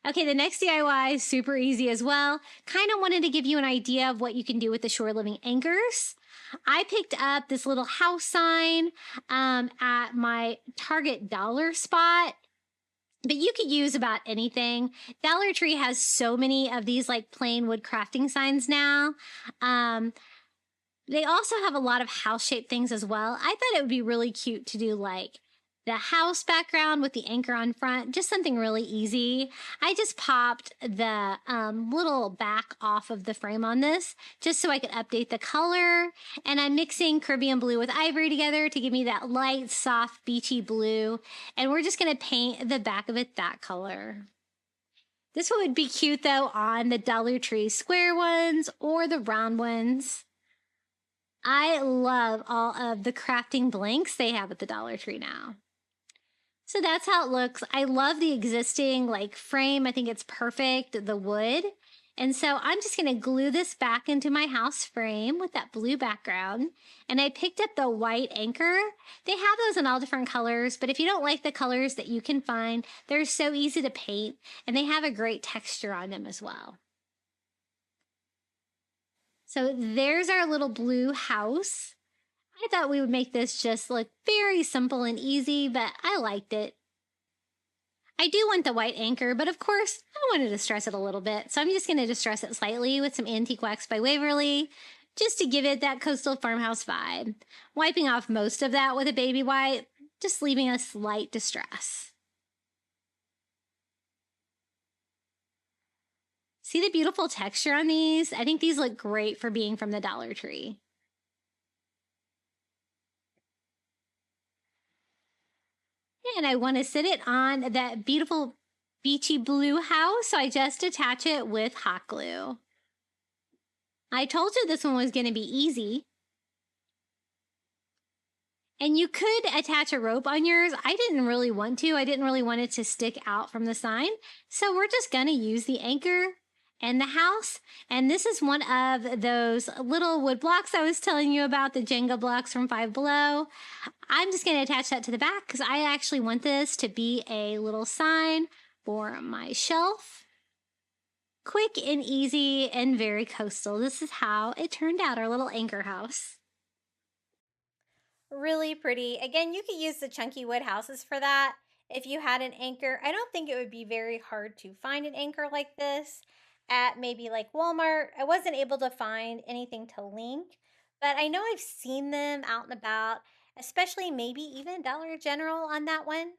Okay, the next DIY is super easy as well. Kind of wanted to give you an idea of what you can do with the Shore Living anchors. I picked up this little house sign at my Target dollar spot. But you could use about anything. Dollar Tree has so many of these like plain wood crafting signs now. They also have a lot of house-shaped things as well. I thought it would be really cute to do like the house background with the anchor on front, just something really easy. I just popped the little back off of the frame on this just so I could update the color. And I'm mixing Caribbean blue with ivory together to give me that light, soft, beachy blue. And we're just going to paint the back of it that color. This one would be cute though on the Dollar Tree square ones or the round ones. I love all of the crafting blanks they have at the Dollar Tree now. So that's how it looks. I love the existing like frame. I think it's perfect, the wood. And so I'm just going to glue this back into my house frame with that blue background. And I picked up the white anchor. They have those in all different colors, but if you don't like the colors that you can find, they're so easy to paint and they have a great texture on them as well. So there's our little blue house. I thought we would make this just look very simple and easy, but I liked it. I do want the white anchor, but of course, I wanted to distress it a little bit. So I'm just going to distress it slightly with some Antique Wax by Waverly, just to give it that coastal farmhouse vibe. Wiping off most of that with a baby wipe, just leaving a slight distress. See the beautiful texture on these? I think these look great for being from the Dollar Tree. And I want to sit it on that beautiful beachy blue house, so I just attach it with hot glue. I told you this one was going to be easy. And you could attach a rope on yours. I didn't really want to. I didn't really want it to stick out from the sign. So we're just going to use the anchor and the house. And this is one of those little wood blocks I was telling you about, the Jenga blocks from Five Below. I'm just going to attach that to the back because I actually want this to be a little sign for my shelf. Quick and easy and very coastal. This is how it turned out, our little anchor house. Really pretty. Again, you could use the chunky wood houses for that. If you had an anchor, I don't think it would be very hard to find an anchor like this at maybe like Walmart. I wasn't able to find anything to link, but I know I've seen them out and about, especially maybe even Dollar General on that one.